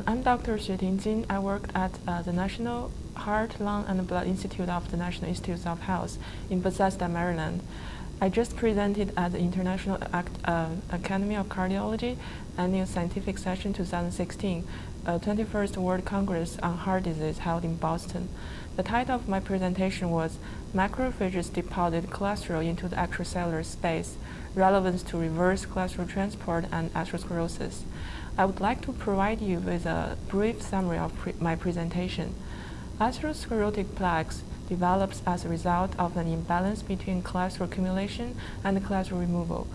I'm Dr. Xueting Jin. I worked at the National Heart, Lung, and Blood Institute of the National Institutes of Health in Bethesda, Maryland. I just presented at the International Academy of Cardiology Annual Scientific Session 2016, 21st World Congress on Heart Disease held in Boston. The title of my presentation was Macrophages Deposit Cholesterol into the Extracellular Space, Relevance to Reverse Cholesterol Transport and Atherosclerosis. I would like to provide you with a brief summary of my presentation. Atherosclerotic plaques develops as a result of an imbalance between cholesterol accumulation and cholesterol removal.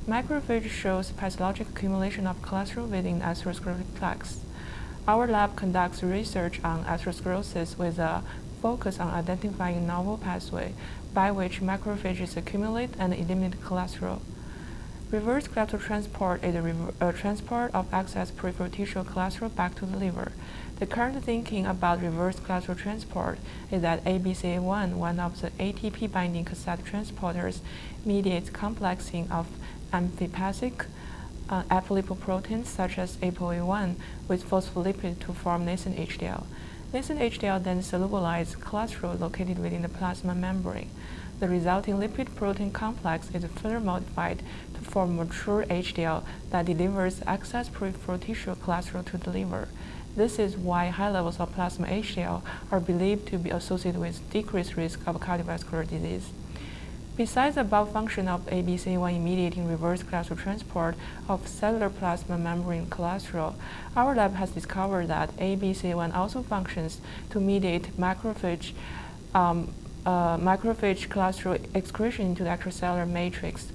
Macrophage shows pathologic accumulation of cholesterol within atherosclerotic plaques. Our lab conducts research on atherosclerosis with a focus on identifying novel pathway by which macrophages accumulate and eliminate cholesterol. Reverse cholesterol transport is a transport of excess peripheral tissue cholesterol back to the liver. The current thinking about reverse cholesterol transport is that ABCA1, one of the ATP-binding cassette transporters, mediates complexing of amphipathic apolipoproteins such as ApoA1 with phospholipid to form nascent HDL. Nascent HDL then solubilizes cholesterol located within the plasma membrane. The resulting lipid-protein complex is further modified to form mature HDL that delivers excess peripheral tissue cholesterol to the liver. This is why high levels of plasma HDL are believed to be associated with decreased risk of cardiovascular disease. Besides the above function of ABCA1 mediating reverse cholesterol transport of cellular plasma membrane cholesterol, our lab has discovered that ABCA1 also functions to mediate macrophage cholesterol excretion into the extracellular matrix.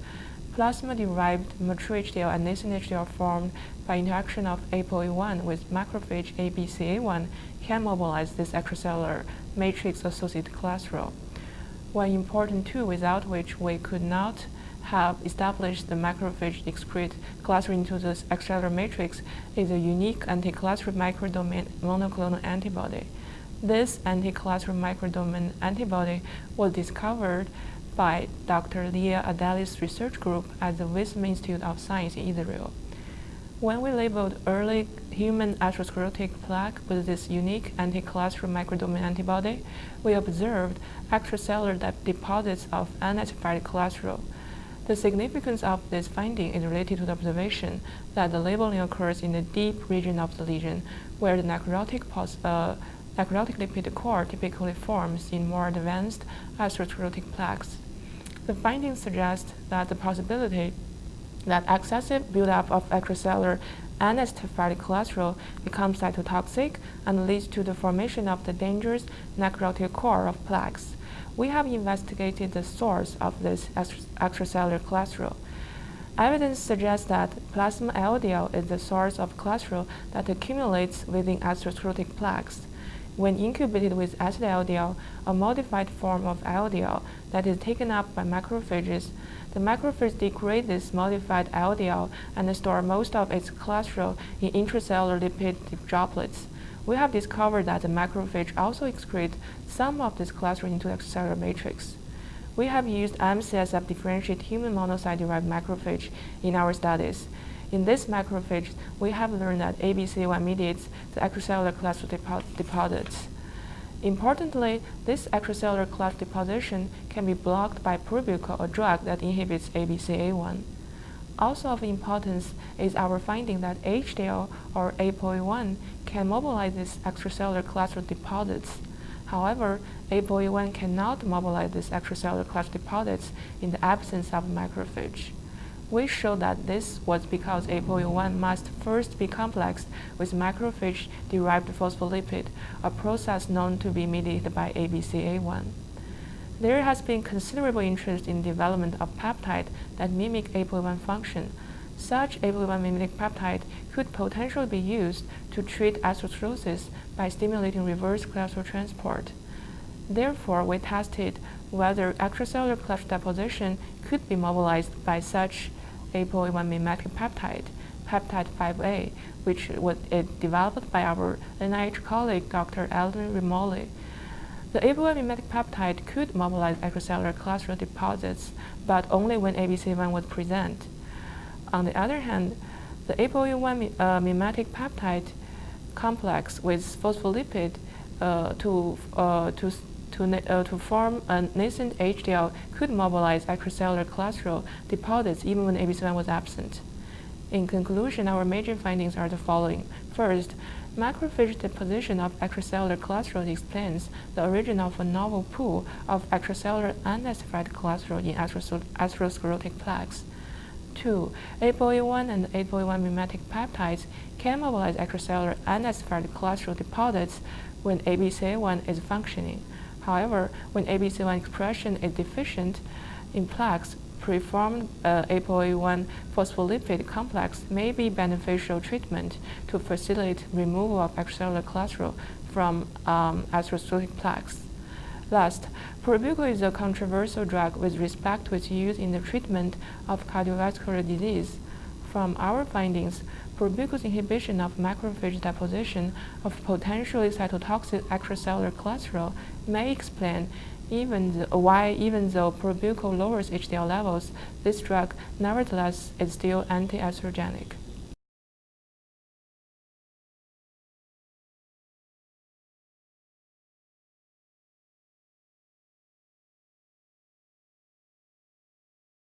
Plasma-derived mature HDL and nascent HDL formed by interaction of ApoA1 with macrophage ABCA1 can mobilize this extracellular matrix-associated cholesterol. One important tool without which we could not have established the macrophage excrete cholesterol into this extracellular matrix is a unique anti-cholesterol microdomain monoclonal antibody. This anti-cholesterol microdomain antibody was discovered by Dr. Leah Adeli's research group at the Weizmann Institute of Science in Israel. When we labeled early human atherosclerotic plaque with this unique anti-cholesterol microdomain antibody, we observed extracellular deposits of unacidified cholesterol. The significance of this finding is related to the observation that the labeling occurs in the deep region of the lesion, where the necrotic lipid core typically forms in more advanced atherosclerotic plaques. The findings suggest that the possibility that excessive buildup of extracellular unacidified cholesterol becomes cytotoxic and leads to the formation of the dangerous necrotic core of plaques. We have investigated the source of this extracellular cholesterol. Evidence suggests that plasma LDL is the source of cholesterol that accumulates within atherosclerotic plaques. When incubated with acid LDL, a modified form of LDL that is taken up by macrophages, the macrophages degrade this modified LDL and store most of its cholesterol in intracellular lipid droplets. We have discovered that the macrophage also excretes some of this cholesterol into the extracellular matrix. We have used MCSF differentiated human monocyte-derived macrophage in our studies. In this macrophage, we have learned that ABCA1 mediates the extracellular cholesterol deposits. Importantly, this extracellular cholesterol deposition can be blocked by Purbucol, a drug that inhibits ABCA1. Also of importance is our finding that HDL or ApoA1 can mobilize these extracellular cholesterol deposits. However, ApoA1 cannot mobilize these extracellular cholesterol deposits in the absence of macrophage. We showed that this was because ApoA1 must first be complexed with macrophage-derived phospholipid, a process known to be mediated by ABCA1. There has been considerable interest in development of peptides that mimic ApoA1 function. Such ApoA1 mimic peptide could potentially be used to treat atherosclerosis by stimulating reverse cholesterol transport. Therefore, we tested whether extracellular cholesterol deposition could be mobilized by such ApoA1 mimetic peptide, peptide 5A, which was developed by our NIH colleague Dr. Alan Rimoli. The ApoA1 mimetic peptide could mobilize extracellular cholesterol deposits, but only when ABCA1 was present. On the other hand, the ApoA1 mimetic peptide complex with phospholipid to form a nascent HDL could mobilize extracellular cholesterol deposits even when ABCA1 was absent. In conclusion, our major findings are the following. First, macrophage deposition of extracellular cholesterol explains the origin of a novel pool of extracellular unacidified cholesterol in atherosclerotic plaques. 2. ApoE1 and ApoE1 mimetic peptides can mobilize extracellular unacidified cholesterol deposits when ABCA1 is functioning. However, when ABCA1 expression is deficient in plaques, preformed ApoE1 phospholipid complex may be beneficial treatment to facilitate removal of extracellular cholesterol from atherosclerotic plaques. Last, Probucol is a controversial drug with respect to its use in the treatment of cardiovascular disease. From our findings, Probucol's inhibition of macrophage deposition of potentially cytotoxic extracellular cholesterol may explain why, even though Probucol lowers HDL levels, this drug nevertheless is still anti-atherogenic.